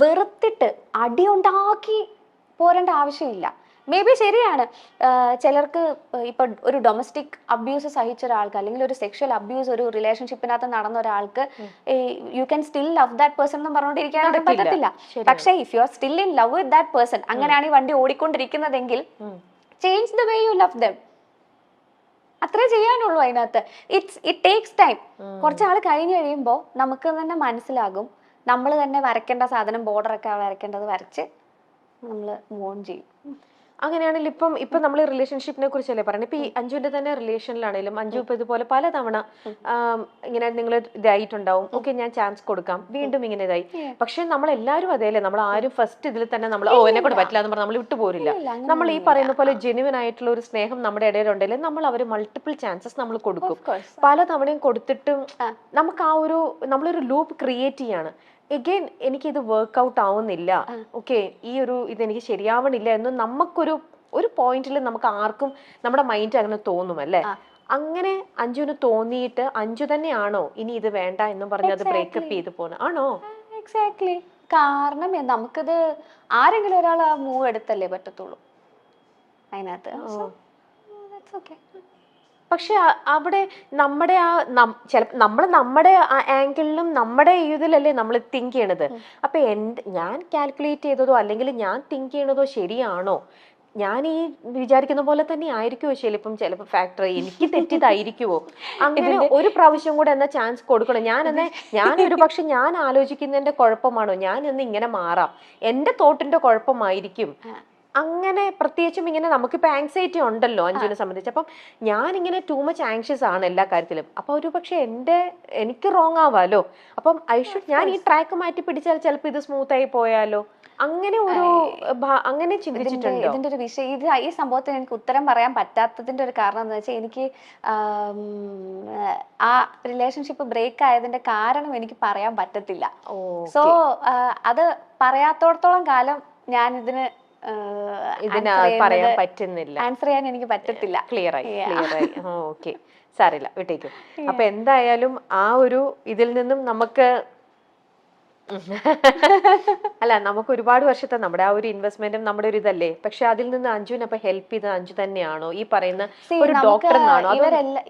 വെറുത്തിട്ട് അടിയുണ്ടാക്കി പോരേണ്ട ആവശ്യമില്ല. May be ശരിയാണ്, ചിലർക്ക് ഇപ്പൊ ഒരു ഡൊമസ്റ്റിക് അബ്യൂസ് സഹിച്ച ഒരാൾക്ക് അല്ലെങ്കിൽ ഒരു സെക്ഷൽ അബ്യൂസ് ഒരു റിലേഷൻഷിപ്പിനകത്ത് നടന്ന ഒരാൾക്ക് you can still love that person എന്ന് പറഞ്ഞുകൊണ്ടിരിക്കാനായിട്ട് പറ്റത്തില്ല. പക്ഷേ if you are still in love with that person, അങ്ങനെയാണ് ഈ വണ്ടി ഓടിക്കൊണ്ടിരിക്കുന്നതെങ്കിൽ change the way you love them. അത്രേ ചെയ്യാനുള്ളൂ അതിനകത്ത്. It takes time. കുറച്ചാൾ കഴിഞ്ഞ് കഴിയുമ്പോൾ നമുക്ക് തന്നെ മനസ്സിലാകും, നമ്മൾ തന്നെ വരയ്ക്കേണ്ട സാധനം ബോർഡറൊക്കെ വരയ്ക്കേണ്ടത് വരച്ച് നമ്മൾ മൂവ് ഓൺ ചെയ്യും. അങ്ങനെയാണെങ്കിൽ ഇപ്പം നമ്മൾ റിലേഷൻഷിപ്പിനെ കുറിച്ചല്ലേ പറയുന്നത്. ഇപ്പൊ ഈ അഞ്ജുവിന്റെ തന്നെ റിലേഷനിലാണെങ്കിലും അഞ്ജു ഇപ്പൊ ഇതുപോലെ പലതവണ ഇങ്ങനെ നിങ്ങൾ ഇതായിട്ടുണ്ടാവും. ഓക്കെ, ഞാൻ ചാൻസ് കൊടുക്കാം, വീണ്ടും ഇങ്ങനെ ഇതായി. പക്ഷെ നമ്മൾ എല്ലാവരും അതേല്ലേ, നമ്മൾ ആരും ഫസ്റ്റ് ഇതിൽ തന്നെ നമ്മൾ എന്നെ കൊണ്ട് പറ്റില്ല എന്ന് പറഞ്ഞാൽ നമ്മൾ വിട്ടുപോരില്ല. നമ്മൾ ഈ പറയുന്ന പോലെ ജെന്യുവൻ ആയിട്ടുള്ള ഒരു സ്നേഹം നമ്മുടെ ഇടയിലുണ്ടെങ്കിൽ നമ്മൾ അവർ മൾട്ടിപ്പിൾ ചാൻസസ് നമ്മൾ കൊടുക്കും. പല തവണയും കൊടുത്തിട്ടും നമുക്ക് ആ ഒരു നമ്മളൊരു ലൂപ്പ് ക്രിയേറ്റ് ചെയ്യാണ്. എഗെയിൻ എനിക്കിത് വർക്ക്ഔട്ട് ആവുന്നില്ല, ഓക്കെ ഈ ഒരു ഇതെനിക്ക് ശരിയാവണില്ല എന്ന് നമുക്കൊരു പോയിന്റിൽ നമുക്ക് ആർക്കും നമ്മുടെ മൈൻഡ് അങ്ങനെ തോന്നും അല്ലേ. അങ്ങനെ അഞ്ജുവിന് തോന്നിയിട്ട് അഞ്ജു തന്നെയാണോ ഇനി ഇത് വേണ്ട എന്നും പറഞ്ഞ് അത് ബ്രേക്കപ്പ് ചെയ്ത് പോണ ആണോ? എക്സാക്ട്ലി. കാരണം നമുക്കിത് ആരെങ്കിലും ഒരാൾ ആ മൂവ് എടുത്തല്ലേ പറ്റത്തുള്ളൂ അതിനകത്ത്. പക്ഷെ അവിടെ നമ്മുടെ നമ്മുടെ ആംഗിളിലും നമ്മുടെ ഇതിലല്ലേ നമ്മൾ തിങ്ക് ചെയ്യണത്. അപ്പൊ ഞാൻ കാൽക്കുലേറ്റ് ചെയ്തതോ അല്ലെങ്കിൽ ഞാൻ തിങ്ക് ചെയ്യണതോ ശരിയാണോ? ഞാൻ ഈ വിചാരിക്കുന്ന പോലെ തന്നെ ആയിരിക്കുമോ ചിലപ്പോൾ ഫാക്ടർ എനിക്ക് തെറ്റിയതായിരിക്കുമോ? അങ്ങനെ ഒരു പ്രാവശ്യം കൂടെ എന്നാ ചാൻസ് കൊടുക്കണം. ഞാൻ ഒരു പക്ഷെ ഞാൻ ആലോചിക്കുന്നതിന്റെ കുഴപ്പമാണോ, ഞാൻ എന്ന് ഇങ്ങനെ മാറാം, എന്റെ തോട്ടിന്റെ കുഴപ്പമായിരിക്കും. അങ്ങനെ പ്രത്യേകിച്ചും ഇങ്ങനെ നമുക്കിപ്പോ ആങ്സൈറ്റി ഉണ്ടല്ലോ അഞ്ജുവിനെ സംബന്ധിച്ച്. അപ്പം ഞാനിങ്ങനെ ടൂ മച്ച് ആങ്ഷ്യസ് ആണ് എല്ലാ കാര്യത്തിലും. അപ്പൊ ഒരു പക്ഷെ എനിക്ക് റോങ് ആവാലോ. അപ്പം ഞാൻ ഈ ട്രാക്ക് മാറ്റി പിടിച്ചാൽ ചിലപ്പോൾ ഇത് സ്മൂത്ത് ആയി പോയാലോ, അങ്ങനെ അങ്ങനെ ചിന്തിച്ചിട്ടുണ്ടോ? ഇതിന്റെ ഒരു വിഷയം ഈ സംഭവത്തിന് എനിക്ക് ഉത്തരം പറയാൻ പറ്റാത്തതിന്റെ ഒരു കാരണം എന്താ വെച്ചാൽ എനിക്ക് ആ റിലേഷൻഷിപ്പ് ബ്രേക്ക് ആയതിന്റെ കാരണം എനിക്ക് പറയാൻ പറ്റത്തില്ല. സോ അത് പറയാത്തോടത്തോളം കാലം ഞാൻ ഇതിന് പറയാൻ പറ്റുന്നില്ല, ആൻസർ ചെയ്യാൻ എനിക്ക് പറ്റത്തില്ല. ക്ലിയർ ആയി. ഓക്കെ, സാരില്ല, വിട്ടേക്കും. അപ്പൊ എന്തായാലും ആ ഒരു ഇതിൽ നിന്നും നമുക്ക് നമുക്ക് ഒരുപാട് വർഷത്തെ നമ്മുടെ ആ ഒരു ഇൻവെസ്റ്റ്മെന്റും നമ്മുടെ ഒരു ഇതല്ലേ. പക്ഷെ അതിൽ നിന്ന് അഞ്ജുവിനെ അപ്പൊ ഹെൽപ്പ് ചെയ്തത് അഞ്ജു തന്നെയാണോ, ഈ പറയുന്ന ഒരു ഡോക്ടറിനാണോ?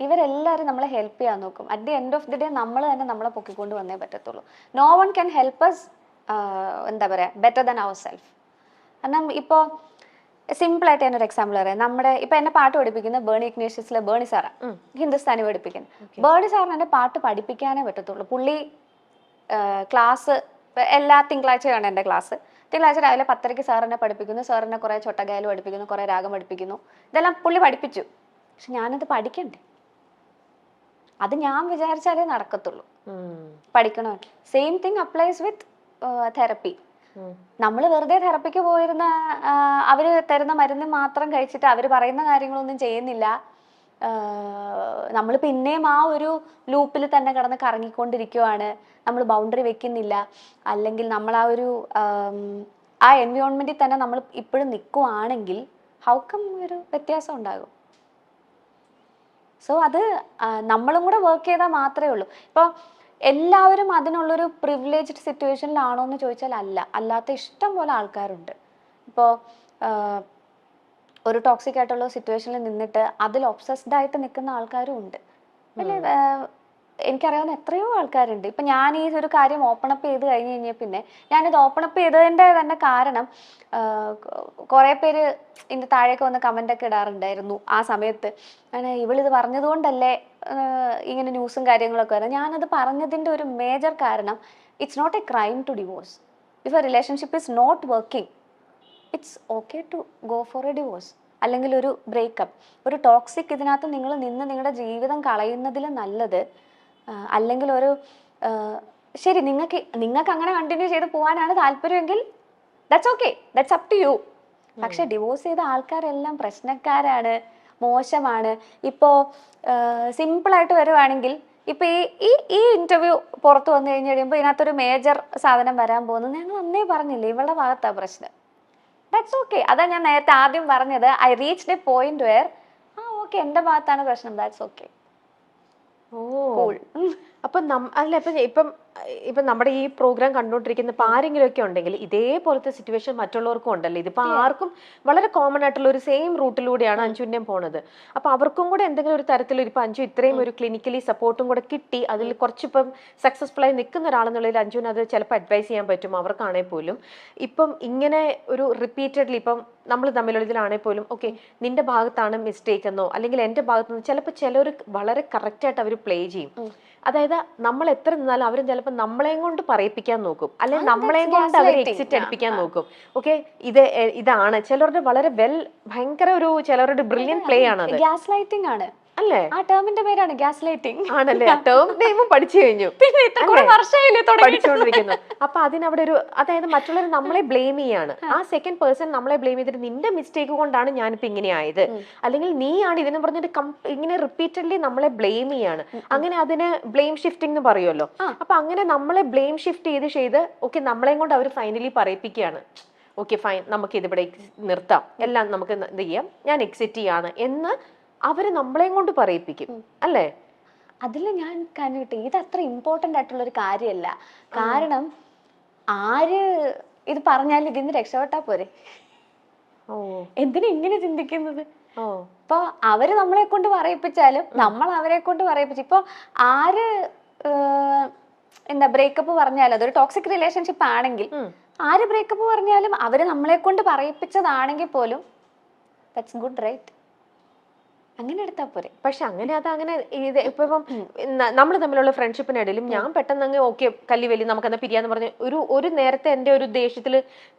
ഇവരെല്ലാരും നമ്മളെ ഹെൽപ്പ് ചെയ്യാൻ നോക്കും. At the end of the day നമ്മൾ തന്നെ നമ്മളെ പൊക്കിക്കൊണ്ട് വന്നേ പറ്റത്തുള്ളൂ. No one can help us എന്താ പറയാ ബെറ്റർ ദാൻ അവർ സെൽഫ്. കാരണം ഇപ്പോൾ സിമ്പിളായിട്ട് ഞാനൊരു എക്സാമ്പിൾ പറയാം. നമ്മുടെ ഇപ്പൊ എന്നെ പാട്ട് പഠിപ്പിക്കുന്ന ബേണി ഇഗ്നേഷ്യസിലെ ബേണി സാറാ, ഹിന്ദുസ്ഥാനി പഠിപ്പിക്കുന്നത്. ബേണി സാറിന് എന്നെ പാട്ട് പഠിപ്പിക്കാനേ പറ്റത്തുള്ളൂ. പുള്ളി ക്ലാസ് എല്ലാ തിങ്കളാഴ്ചയാണ് എൻ്റെ ക്ലാസ്. തിങ്കളാഴ്ച രാവിലെ 10:30 സാർ എന്നെ പഠിപ്പിക്കുന്നു. സാർ എന്നെ കുറേ ചൊട്ടഗായൽ പഠിപ്പിക്കുന്നു, കുറേ രാഗം പഠിപ്പിക്കുന്നു. ഇതെല്ലാം പുള്ളി പഠിപ്പിച്ചു. പക്ഷെ ഞാനത് പഠിക്കണ്ടേ? അത് ഞാൻ വിചാരിച്ചാലേ നടക്കത്തുള്ളൂ. പഠിക്കണോ? സെയിം തിങ് അപ്ലൈസ് വിത്ത് തെറപ്പി. നമ്മൾ വെറുതെ തെറപ്പിക്ക് പോയിരുന്ന അവര് തരുന്ന മരുന്ന് മാത്രം കഴിച്ചിട്ട് അവർ പറയുന്ന കാര്യങ്ങളൊന്നും ചെയ്യുന്നില്ല. നമ്മൾ പിന്നെയും ആ ഒരു ലൂപ്പിൽ തന്നെ കിടന്ന് കറങ്ങിക്കൊണ്ടിരിക്കുവാണ്. നമ്മൾ ബൗണ്ടറി വെക്കുന്നില്ല, അല്ലെങ്കിൽ നമ്മൾ ആ ഒരു ആ എൻവയോൺമെന്റിൽ തന്നെ നമ്മൾ ഇപ്പോഴും നിൽക്കുവാണെങ്കിൽ ഹൗ കം ഒരു വ്യത്യാസം ഉണ്ടാകും? സോ അത് നമ്മളും കൂടെ വർക്ക് ചെയ്താൽ മാത്രമേ ഉള്ളൂ. ഇപ്പോൾ എല്ലാവരും അതിനുള്ളൊരു പ്രിവിലേജ്ഡ് സിറ്റുവേഷനിലാണോ എന്ന് ചോദിച്ചാൽ അല്ലാത്ത ഇഷ്ടം പോലെ ആൾക്കാരുണ്ട്. ഇപ്പോൾ ഒരു ടോക്സിക് ആയിട്ടുള്ള സിറ്റുവേഷനിൽ നിന്നിട്ട് അതിൽ ഒബ്സസ്ഡ് ആയിട്ട് നിൽക്കുന്ന ആൾക്കാരും ഉണ്ട്. അല്ലേ? എനിക്കറിയാവുന്ന എത്രയോ ആൾക്കാരുണ്ട്. ഇപ്പം ഞാൻ ഈ ഒരു കാര്യം ഓപ്പണപ്പ് ചെയ്ത് കഴിഞ്ഞ് കഴിഞ്ഞാൽ പിന്നെ ഞാനിത് ഓപ്പണപ്പ് ചെയ്തതിൻ്റെ തന്നെ കാരണം കുറേ പേര് ഇതിൻ്റെ താഴേക്ക് വന്ന് കമൻ്റൊക്കെ ഇടാറുണ്ടായിരുന്നു ആ സമയത്ത്. ഇവളിത് പറഞ്ഞതുകൊണ്ടല്ലേ ഇങ്ങനെ ന്യൂസും കാര്യങ്ങളൊക്കെ വരുന്നത്. ഞാനത് പറഞ്ഞതിൻ്റെ ഒരു മേജർ കാരണം, it's not a crime to divorce. If a relationship is not working, it's okay to go for a divorce, അല്ലെങ്കിൽ ഒരു ബ്രേക്കപ്പ്. ഒരു ടോക്സിക് ഇതിനകത്ത് നിങ്ങൾ നിന്ന് നിങ്ങളുടെ ജീവിതം കളയുന്നതിൽ നല്ലത്, അല്ലെങ്കിൽ ഒരു ശരി നിങ്ങൾക്ക് അങ്ങനെ കണ്ടിന്യൂ ചെയ്ത് പോകാനാണ് താല്പര്യമെങ്കിൽ that's okay, that's up to you. പക്ഷെ ഡിവോഴ്സ് ചെയ്ത ആൾക്കാരെല്ലാം പ്രശ്നക്കാരാണ്, മോശമാണ്. ഇപ്പോൾ സിമ്പിളായിട്ട് വരുവാണെങ്കിൽ ഇപ്പൊ ഈ ഇന്റർവ്യൂ പുറത്ത് വന്നു കഴിഞ്ഞ് കഴിയുമ്പോൾ ഇതിനകത്തൊരു മേജർ സാധനം വരാൻ പോകുന്നത് ഞങ്ങൾ അന്നേ പറഞ്ഞില്ലേ, ഇവളുടെ ഭാഗത്താ പ്രശ്നം. That's okay. അതാ ഞാൻ നേരത്തെ ആദ്യം പറഞ്ഞത്. I reached A point wear okay, എൻ്റെ ഭാഗത്താണ് പ്രശ്നം, ദാറ്റ്സ് ഓക്കെ, കൂൾ. അപ്പൊ അല്ല ഇപ്പം ഇപ്പം നമ്മുടെ ഈ പ്രോഗ്രാം കണ്ടുകൊണ്ടിരിക്കുന്ന ഇപ്പൊ ആരെങ്കിലും ഒക്കെ ഉണ്ടെങ്കിൽ ഇതേപോലത്തെ സിറ്റുവേഷൻ മറ്റുള്ളവർക്കും ഉണ്ടല്ലോ. ഇതിപ്പോ ആർക്കും വളരെ കോമൺ ആയിട്ടുള്ള ഒരു സെയിം റൂട്ടിലൂടെയാണ് അഞ്ജുവിന്റെയും പോണത്. അപ്പൊ അവർക്കും കൂടെ എന്തെങ്കിലും ഒരു തരത്തിൽ ഇപ്പൊ അഞ്ജു ഇത്രയും ഒരു ക്ലിനിക്കലി സപ്പോർട്ടും കൂടെ കിട്ടി, അതിൽ കുറച്ചിപ്പം സക്സസ്ഫുൾ ആയി നിൽക്കുന്ന ഒരാളെന്നുള്ളതിൽ അഞ്ജുവിന് അത് ചിലപ്പോൾ അഡ്വൈസ് ചെയ്യാൻ പറ്റും അവർക്കാണെങ്കിൽ പോലും. ഇപ്പം ഇങ്ങനെ ഒരു റിപ്പീറ്റഡ്ലി ഇപ്പം നമ്മൾ തമ്മിലുള്ള ഇതിലാണെങ്കിൽ പോലും ഓക്കെ നിന്റെ ഭാഗത്താണ് മിസ്റ്റേക്ക് എന്നോ അല്ലെങ്കിൽ എന്റെ ഭാഗത്ത് നിന്ന് ചിലപ്പോൾ ചിലർ വളരെ കറക്റ്റ് ആയിട്ട് അവർ പ്ലേ ചെയ്യും. അതായത് നമ്മൾ എത്ര നിന്നാലും അവരും ചിലപ്പോൾ നമ്മളെയും കൊണ്ട് പറയിപ്പിക്കാൻ നോക്കും, അല്ലെങ്കിൽ നമ്മളെയും കൊണ്ട് അവർ എക്സിറ്റ് അടിപ്പിക്കാൻ നോക്കും. ഓക്കെ ഇതാണ് ചിലരുടെ വളരെ ഭയങ്കര ഒരു ചിലരുടെ ബ്രില്യൻ പ്ലേ ആണ്. ഗ്യാസ് ലൈറ്റിംഗ് ആണ് അല്ലേ? ആ ടേമിന്റെ പേരാണ് ഗ്യാസ് ലൈറ്റിംഗ്. ആണല്ലേ? ടേം നെയിമും പഠിച്ചു കഴിഞ്ഞു, പഠിച്ചുകൊണ്ടിരിക്കുന്നു. അപ്പൊ അതിനവിടെ ഒരു അതായത് മറ്റുള്ളവർ നമ്മളെ ബ്ലെയിം ചെയ്യാണ്. ആ സെക്കൻഡ് പേഴ്സൺ നമ്മളെ ബ്ലെയിം ചെയ്തിട്ട് നിന്റെ മിസ്റ്റേക്ക് കൊണ്ടാണ് ഞാനിപ്പോ ഇങ്ങനെ ആയത്, അല്ലെങ്കിൽ നീയാണ് ഇതിനെ പറഞ്ഞിട്ട് ഇങ്ങനെ റിപ്പീറ്റഡ്ലി നമ്മളെ ബ്ലെയിം ചെയ്യാണ്. അങ്ങനെ അതിന് ബ്ലെയിം ഷിഫ്റ്റിംഗ് എന്ന് പറയുമല്ലോ. അപ്പൊ അങ്ങനെ നമ്മളെ ബ്ലെയിം ഷിഫ്റ്റ് ചെയ്ത് ഓക്കെ നമ്മളെയും കൊണ്ട് അവർ ഫൈനലി പറയിപ്പിക്കുകയാണ്. ഓക്കെ ഫൈൻ, നമുക്ക് ഇതിവിടെ നിർത്താം, എല്ലാം നമുക്ക് എന്ത് ചെയ്യാം, ഞാൻ എക്സിറ്റ് ചെയ്യാണ് എന്ന് അവര് നമ്മളെയും കൊണ്ട് പറയിപ്പിക്കും അല്ലേ? അതിൽ ഞാൻ കണ്ടിട്ട് ഇത് അത്ര ഇമ്പോർട്ടന്റ് ആയിട്ടുള്ള ഒരു കാര്യമല്ല. കാരണം ആര് ഇത് പറഞ്ഞാലും ഇതിന്ന് രക്ഷപ്പെട്ടാ പോരെ. എന്തിനാ ഇങ്ങനെ ചിന്തിക്കുന്നത്? ഇപ്പൊ അവര് നമ്മളെ കൊണ്ട് പറയിപ്പിച്ചാലും നമ്മൾ അവരെ കൊണ്ട് പറയിപ്പിച്ചു. ഇപ്പൊ ആര് എന്താ ബ്രേക്കപ്പ് പറഞ്ഞാലും അതൊരു ടോക്സിക് റിലേഷൻഷിപ്പ് ആണെങ്കിൽ ആര് ബ്രേക്കപ്പ് പറഞ്ഞാലും അവര് നമ്മളെ കൊണ്ട് പറയിപ്പിച്ചതാണെങ്കിൽ പോലും ദാറ്റ്സ് ഗുഡ്, റൈറ്റ്? അങ്ങനെ എടുത്താ പോരെ. പക്ഷെ അങ്ങനെ അതങ്ങനെ ഇപ്പം നമ്മൾ തമ്മിലുള്ള ഫ്രണ്ട്ഷിപ്പിനിടയിലും ഞാൻ പെട്ടെന്ന് അങ്ങ് ഓക്കെ കല്ലിവലി നമുക്കെന്നാ പിരിയാന്ന് പറഞ്ഞ് ഒരു നേരത്തെ എന്റെ ഒരു ദേഷ്യത്തിൽ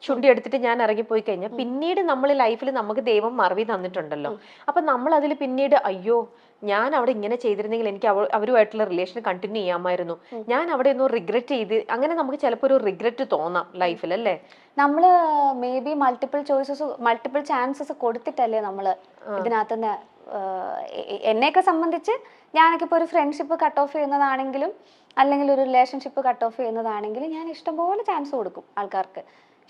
ചുണ്ടി എടുത്തിട്ട് ഞാൻ ഇറങ്ങിപ്പോയി കഴിഞ്ഞാൽ പിന്നീട് നമ്മൾ ലൈഫിൽ നമുക്ക് ദൈവം മറവി തന്നിട്ടുണ്ടല്ലോ. അപ്പൊ നമ്മൾ അതിൽ പിന്നീട് അയ്യോ ഞാൻ അവിടെ ഇങ്ങനെ ചെയ്തിരുന്നെങ്കിൽ എനിക്ക് അവരുമായിട്ടുള്ള റിലേഷൻ കണ്ടിന്യൂ ചെയ്യാമായിരുന്നു, ഞാൻ അവിടെ ഒന്നും റിഗ്രറ്റ് ചെയ്ത്, അങ്ങനെ നമുക്ക് ചിലപ്പോൾ ഒരു റിഗ്രറ്റ് തോന്നാം ലൈഫിൽ അല്ലേ? നമ്മള് മേ ബി മൾട്ടിപ്പിൾ ചാൻസസ് കൊടുത്തിട്ടല്ലേ നമ്മള് ഇതിനകത്തുനിന്ന്. എന്നെയൊക്കെ സംബന്ധിച്ച് ഞാനൊക്കെ ഇപ്പോൾ ഒരു ഫ്രണ്ട്ഷിപ്പ് കട്ട് ഓഫ് ചെയ്യുന്നതാണെങ്കിലും അല്ലെങ്കിൽ ഒരു റിലേഷൻഷിപ്പ് കട്ട് ഓഫ് ചെയ്യുന്നതാണെങ്കിലും ഞാൻ ഇഷ്ടംപോലെ ചാൻസ് കൊടുക്കും ആൾക്കാർക്ക്,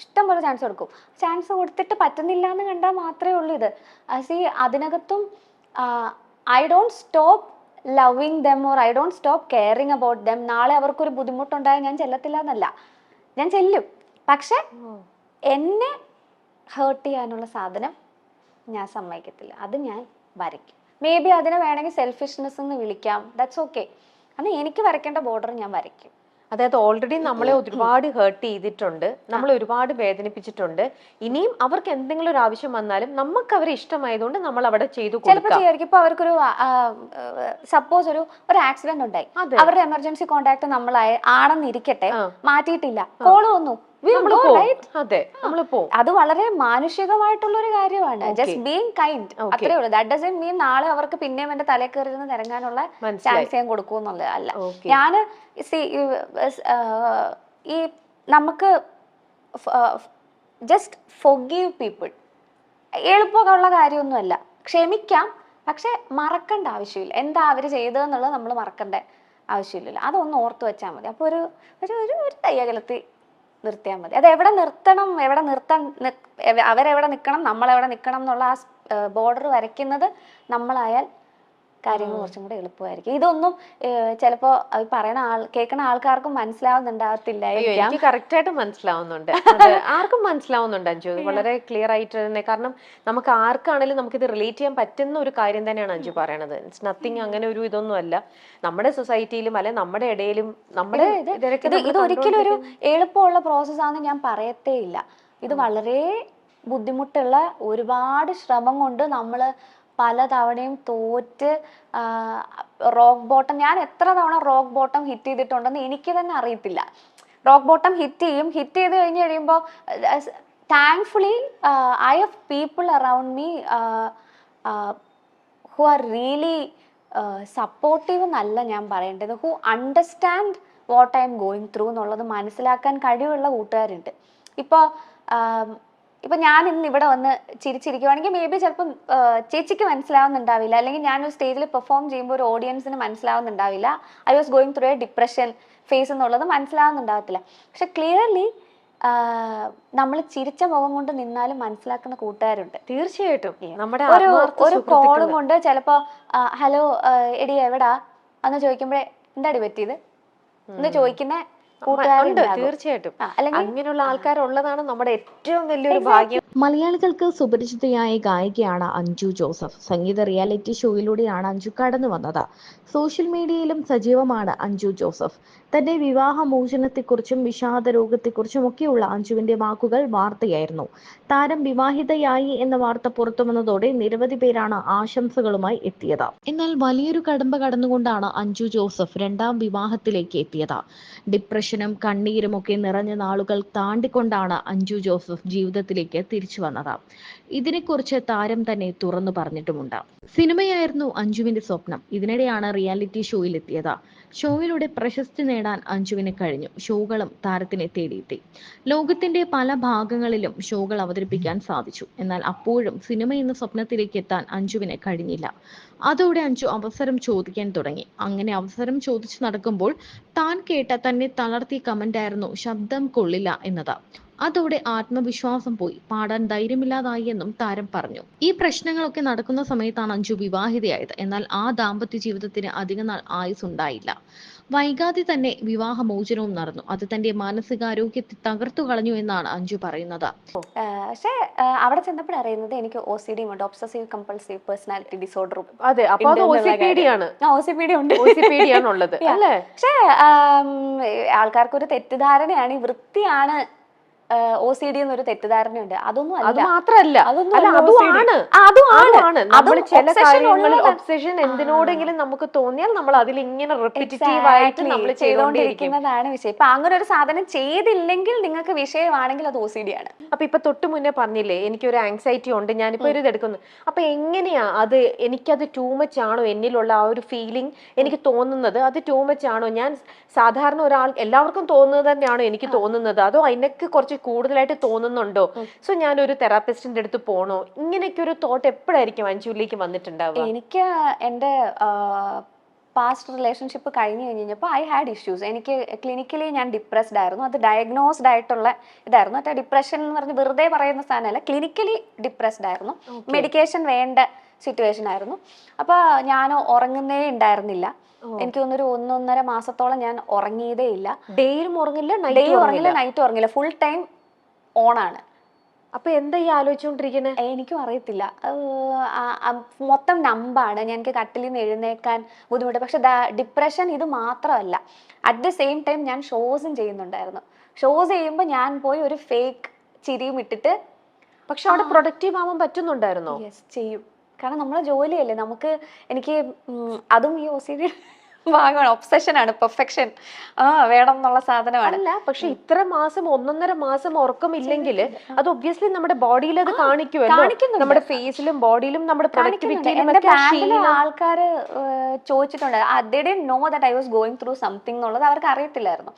ഇഷ്ടംപോലെ ചാൻസ് കൊടുക്കും. ചാൻസ് കൊടുത്തിട്ട് പറ്റുന്നില്ല എന്ന് കണ്ടാൽ മാത്രമേ ഉള്ളൂ ഇത്. അതിനകത്തും I don't stop loving them or I don't stop caring about them. നാളെ അവർക്കൊരു ബുദ്ധിമുട്ടുണ്ടായാൽ ഞാൻ ചെല്ലത്തില്ല എന്നല്ല, ഞാൻ ചെല്ലും. പക്ഷെ എന്നെ ഹേർട്ട് ചെയ്യാനുള്ള സാധനം ഞാൻ സമ്മതിക്കത്തില്ല, അത് ഞാൻ വരയ്ക്കും. മേ ബി അതിനെ വേണമെങ്കിൽ സെൽഫിഷ്നെസ് എന്ന് വിളിക്കാം, ദാറ്റ്സ് ഓക്കെ. അന്ന് എനിക്ക് വരയ്ക്കേണ്ട ബോർഡർ ഞാൻ വരയ്ക്കും. അതായത് ഓൾറെഡി നമ്മളെ ഒരുപാട് ഹേർട്ട് ചെയ്തിട്ടുണ്ട്, നമ്മൾ ഒരുപാട് വേദനിപ്പിച്ചിട്ടുണ്ട്. ഇനിയും അവർക്ക് എന്തെങ്കിലും ഒരു ആവശ്യം വന്നാലും നമുക്ക് അവരെ ഇഷ്ടമായതുകൊണ്ട് നമ്മൾ അവിടെ ചെയ്തു കൊടുക്കാം. ഇപ്പൊ അവർക്കൊരു സപ്പോസ് ഒരു ആക്സിഡന്റ് ഉണ്ടായി, അവരുടെ എമർജൻസി കോണ്ടാക്ട് ആണെന്നിരിക്കട്ടെ, മാറ്റിയിട്ടില്ല, കോള് വന്നു, അത് വളരെ മാനുഷികമായിട്ടുള്ള ഒരു കാര്യമാണ്. ജസ്റ്റ് ബീങ് കൈൻഡ്, അത്രേ ഉള്ളൂ. ദാറ്റ് ഡസന്റ് മീൻ നാളെ അവർക്ക് പിന്നെയും എന്റെ തലയിൽ കയറി തിരങ്ങാനുള്ള ചാൻസ് ഞാൻ കൊടുക്കും എന്നുള്ളത് അല്ല. ഞാന് ഈ നമുക്ക് ജസ്റ്റ് ഫോർഗീവ് പീപ്പിൾ എളുപ്പമുള്ള കാര്യമൊന്നുമല്ല. ക്ഷമിക്കാം, പക്ഷെ മറക്കേണ്ട ആവശ്യമില്ല. എന്താ അവര് ചെയ്തതെന്നുള്ളത് നമ്മൾ മറക്കേണ്ട ആവശ്യമില്ലല്ലോ. അതൊന്ന് ഓർത്ത് വെച്ചാൽ മതി. അപ്പൊ ഒരു തയ്യകലത്തിൽ നിർത്തിയാൽ മതി. അത് എവിടെ നിർത്തണം, അവരെവിടെ നിൽക്കണം, നമ്മളെവിടെ നിൽക്കണം എന്നുള്ള ആ ബോർഡർ വരയ്ക്കുന്നത് നമ്മളായാൽ കാര്യങ്ങൾ കുറച്ചും കൂടെ എളുപ്പമായിരിക്കും. ഇതൊന്നും ചിലപ്പോ കേൾക്കുന്ന ആൾക്കാർക്കും മനസ്സിലാവുന്നുണ്ടാവത്തില്ല. എനിക്ക് കറക്റ്റ് ആയിട്ട് മനസ്സിലാവുന്നുണ്ട്, ആർക്കും മനസ്സിലാവുന്നുണ്ട് അഞ്ജു, വളരെ ക്ലിയർ ആയിട്ട് തന്നെ. കാരണം നമുക്ക് ആർക്കാണെങ്കിലും നമുക്കിത് റിലേറ്റ് ചെയ്യാൻ പറ്റുന്ന ഒരു കാര്യം തന്നെയാണ് അഞ്ജു പറയണത്. ഇറ്റ്സ് നത്തിങ് അങ്ങനെ ഒരു ഇതൊന്നും അല്ല. നമ്മുടെ സൊസൈറ്റിയിലും അല്ലെ നമ്മുടെ ഇടയിലും ഇത് ഒരിക്കലും ഒരു എളുപ്പമുള്ള പ്രോസസ്സാണെന്ന് ഞാൻ പറയത്തേ ഇല്ല. ഇത് വളരെ ബുദ്ധിമുട്ടുള്ള, ഒരുപാട് ശ്രമം കൊണ്ട് നമ്മള് പല തവണയും തോറ്റ് റോക്ക് ബോട്ടം, ഞാൻ എത്ര തവണ റോക്ക് ബോട്ടം ഹിറ്റ് ചെയ്തിട്ടുണ്ടെന്ന് എനിക്ക് തന്നെ അറിയത്തില്ല. റോക്ക് ബോട്ടം ഹിറ്റ് ചെയ്ത് കഴിഞ്ഞ് കഴിയുമ്പോൾ thankfully I have people around me who are really supportive എന്നല്ല ഞാൻ പറയേണ്ടത്, who understand what I am going through എന്നുള്ളത് മനസ്സിലാക്കാൻ കഴിവുള്ള കൂട്ടുകാരുണ്ട്. ഇപ്പൊ ഞാൻ ഇന്ന് ഇവിടെ വന്ന് ചിരിച്ചിരിക്കുവാണെങ്കിൽ മേ ബി ചിലപ്പം ചേച്ചിക്ക് മനസ്സിലാവുന്നുണ്ടാവില്ല, അല്ലെങ്കിൽ ഞാനൊരു സ്റ്റേജിൽ പെർഫോം ചെയ്യുമ്പോൾ ഒരു ഓഡിയൻസിന് മനസ്സിലാവുന്നുണ്ടാവില്ല I was going through a depression phase എന്നുള്ളത് മനസ്സിലാവുന്നുണ്ടാവത്തില്ല. പക്ഷെ ക്ലിയർലി നമ്മൾ ചിരിച്ച മുഖം കൊണ്ട് നിന്നാലും മനസ്സിലാക്കുന്ന കൂട്ടുകാരുണ്ട്. തീർച്ചയായിട്ടും നമ്മുടെ ഒരു കോളും കൊണ്ട് ചിലപ്പോ ഹലോ എടി എവിടാ എന്ന് ചോദിക്കുമ്പോഴേ എന്താടി പറ്റിയത് എന്ന് ചോദിക്കുന്ന ഉണ്ട്, കൂട്ടുകാരുണ്ടാകും. തീർച്ചയായിട്ടും. അല്ലെങ്കിൽ അങ്ങനെയുള്ള ആൾക്കാരുള്ളതാണ് നമ്മുടെ ഏറ്റവും വലിയൊരു ഭാഗ്യം. മലയാളികൾക്ക് സുപരിചിതയായ ഗായികയാണ് അഞ്ജു ജോസഫ്. സംഗീത റിയാലിറ്റി ഷോയിലൂടെയാണ് അഞ്ജു കടന്നു വന്നത്. സോഷ്യൽ മീഡിയയിലും സജീവമാണ് അഞ്ജു ജോസഫ്. തന്റെ വിവാഹമോചനത്തെക്കുറിച്ചും വിഷാദ രോഗത്തെക്കുറിച്ചും ഒക്കെയുള്ള അഞ്ജുവിന്റെ വാക്കുകൾ വാർത്തയായിരുന്നു. താരം വിവാഹിതയായി എന്ന വാർത്ത പുറത്തുവന്നതോടെ നിരവധി പേരാണ് ആശംസകളുമായി എത്തിയത്. എന്നാൽ വലിയൊരു കടമ്പ കടന്നുകൊണ്ടാണ് അഞ്ജു ജോസഫ് രണ്ടാം വിവാഹത്തിലേക്ക് എത്തിയത്. ഡിപ്രഷനും കണ്ണീരും ഒക്കെ നിറഞ്ഞ നാളുകൾ താണ്ടിക്കൊണ്ടാണ് അഞ്ജു ജോസഫ് ജീവിതത്തിലേക്ക് തിരിച്ചു വന്നത്. ഇതിനെക്കുറിച്ച് താരം തന്നെ തുറന്നു പറഞ്ഞിട്ടുമുണ്ട്. സിനിമയായിരുന്നു അഞ്ജുവിന്റെ സ്വപ്നം. ഇതിനിടെയാണ് റിയാലിറ്റി ഷോയിലെത്തിയത്. ഷോയിലൂടെ പ്രശസ്തി നേടാൻ അഞ്ജുവിന് കഴിഞ്ഞു. ഷോകളും താരത്തിനെ തേടിയെത്തി. ലോകത്തിന്റെ പല ഭാഗങ്ങളിലും ഷോകൾ അവതരിപ്പിക്കാൻ സാധിച്ചു. എന്നാൽ അപ്പോഴും സിനിമ എന്ന സ്വപ്നത്തിലേക്ക് എത്താൻ അഞ്ജുവിന് കഴിഞ്ഞില്ല. അതോടെ അഞ്ജു അവസരം ചോദിക്കാൻ തുടങ്ങി. അങ്ങനെ അവസരം ചോദിച്ചു നടക്കുമ്പോൾ താൻ കേട്ട തന്നെ തളർത്തിയ കമന്റായിരുന്നു ശബ്ദം കൊള്ളില്ല എന്നത്. അതോടെ ആത്മവിശ്വാസം പോയി, പാടാൻ ധൈര്യമില്ലാതായി എന്നും താരം പറഞ്ഞു. ഈ പ്രശ്നങ്ങളൊക്കെ നടക്കുന്ന സമയത്താണ് അഞ്ജു വിവാഹിതയായത്. എന്നാൽ ആ ദാമ്പത്യ ജീവിതത്തിന് അധിക നാൾ ആയുസ് ഉണ്ടായില്ല. വൈകാതെ തന്നെ വിവാഹമോചനവും നടന്നു. അത് തന്റെ മാനസികാരോഗ്യത്തെ തകർത്തു കളഞ്ഞു എന്നാണ് അഞ്ജു പറയുന്നത്. പക്ഷേ അവിടെ ചെന്നപ്പോഴാണ് അറിയുന്നത് എനിക്ക് OCD ഉണ്ട്, ഒബ്സസീവ് കമ്പൾസീവ് പേഴ്സണാലിറ്റി ഡിസോർഡറും. അതെ, അപ്പൊ അത് OCPD ആണ്. OCPD ഉണ്ട്. OCPD ആണുള്ളത് അല്ലേ? പക്ഷേ ആൾക്കാർക്കൊരു തെറ്റിദ്ധാരണയാണ് ഈ വൃത്തിയാണ് OCD എന്നൊരു തെറ്റിദ്ധാരണയുണ്ട്. അതൊന്നും അത് അല്ല. മാത്രല്ല, അതൊന്നും അല്ല, അല്ല അതുമാണ് അതുമാണ്. നമ്മൾ ചില obsession കാര്യങ്ങളിൽ ഉള്ളതാണ്. ഒബ്സഷൻ എന്തിനോടെങ്കിലും നമുക്ക് തോന്നിയാൽ നമ്മൾ അതിൽ ഇങ്ങനെ റിപ്പീറ്റീവ് ആയിട്ട് നമ്മൾ ചെയ്തുകൊണ്ടിരിക്കും. ചെയ്തുകൊണ്ടിരിക്കുന്നതാണ് വിഷയം. ഇപ്പൊ അങ്ങനെ ഒരു സാധനം ചെയ്തില്ലെങ്കിൽ നിങ്ങൾക്ക് വിഷയമാണെങ്കിൽ അത് OCD ആണ്. അപ്പൊ ഇപ്പൊ തൊട്ട് മുന്നേ പറഞ്ഞില്ലേ എനിക്കൊരു ആങ്സൈറ്റി ഉണ്ട്, ഞാനിപ്പോ ഒരു ഇതെടുക്കുന്നു. അപ്പൊ എങ്ങനെയാ അത്, എനിക്കത് ടൂ മച്ച് ആണോ, എന്നിലുള്ള ആ ഒരു ഫീലിംഗ് എനിക്ക് തോന്നുന്നത് അത് ടൂ മച്ച് ആണോ? ഞാൻ സാധാരണ ഒരാൾ എല്ലാവർക്കും തോന്നുന്നത് തന്നെയാണോ എനിക്ക് തോന്നുന്നത്, അതോ അതിനൊക്കെ കുറച്ച് കൂടുതലായിട്ട് തോന്നുന്നുണ്ടോ? സോ ഞാൻ ഒരു തെറാപ്പിസ്റ്റിന്റെ അടുത്ത് പോണോ? ഇങ്ങനെയൊക്കെ ഒരു തോട്ട് എപ്പോഴായിരിക്കും അഞ്ജുവിലേക്ക് വന്നിട്ടുണ്ടാവുക? എനിക്ക് എൻ്റെ പാസ്റ്റ് റിലേഷൻഷിപ്പ് കഴിഞ്ഞ് കഴിഞ്ഞപ്പോൾ ഐ ഹാഡ് ഇഷ്യൂസ്. എനിക്ക് ക്ലിനിക്കലി ഞാൻ ഡിപ്രസ്ഡ് ആയിരുന്നു. അത് ഡയഗ്നോസ്ഡ് ആയിട്ടുള്ള ഇതായിരുന്നു. മറ്റേ ഡിപ്രഷൻ എന്ന് പറഞ്ഞ് വെറുതെ പറയുന്ന സാധനമല്ല, ക്ലിനിക്കലി ഡിപ്രസ്ഡ് ആയിരുന്നു. മെഡിക്കേഷൻ വേണ്ട സിറ്റുവേഷൻ ആയിരുന്നു. അപ്പോൾ ഞാൻ ഉറങ്ങുന്നേ ഉണ്ടായിരുന്നില്ല. എനിക്ക് തോന്നുന്നൊരു 1.5 മാസത്തോളം ഞാൻ ഉറങ്ങിയതേ ഇല്ല. ഡേയിലും ഉറങ്ങില്ല, ഡേ ഉറങ്ങില്ല, നൈറ്റ് ഉറങ്ങില്ല, ഫുൾ ടൈം ഓണാണ്. അപ്പൊ എന്താ ഈ ആലോചിച്ചുകൊണ്ടിരിക്കണേ? എനിക്കും അറിയത്തില്ല. മൊത്തം നമ്പാണ്. എനിക്ക് കട്ടിലിൽ നിന്ന് എഴുന്നേക്കാൻ ബുദ്ധിമുട്ട്. പക്ഷെ ഡിപ്രഷൻ ഇത് മാത്രമല്ല, അറ്റ് ദ സെയിം ടൈം ഞാൻ ഷോസും ചെയ്യുന്നുണ്ടായിരുന്നു. ഷോസ് ചെയ്യുമ്പോൾ ഞാൻ പോയി ഒരു ഫേക്ക് ചിരിയും ഇട്ടിട്ട്. പക്ഷെ അവിടെ പ്രൊഡക്റ്റീവ് ആവാൻ പറ്റുന്നുണ്ടായിരുന്നോ? യെസ്, ചെയ്യും. കാരണം നമ്മളെ ജോലിയല്ലേ. എനിക്ക് അതും ഈ OCD ഭാഗമാണ്, ഒബ്സഷനാണ്, പെർഫെക്ഷൻ വേണം എന്നുള്ള സാധനമാണ്. അല്ല, പക്ഷെ ഇത്ര മാസം 1.5 മാസം ഉറക്കമില്ലെങ്കിൽ അത് ഒബ്വിയസ്ലി നമ്മുടെ ബോഡിയിൽ അത് കാണിക്കുമല്ലോ. നമ്മുടെ ഫേസിലും ബോഡിയിലും നമ്മുടെ പ്രൊഡക്ടിവിറ്റിയിലും ആൾക്കാര് ചോദിച്ചിട്ടുണ്ട്, they didn't know that I was going through something എന്നുള്ളത് അവർക്ക് അറിയത്തില്ലായിരുന്നു.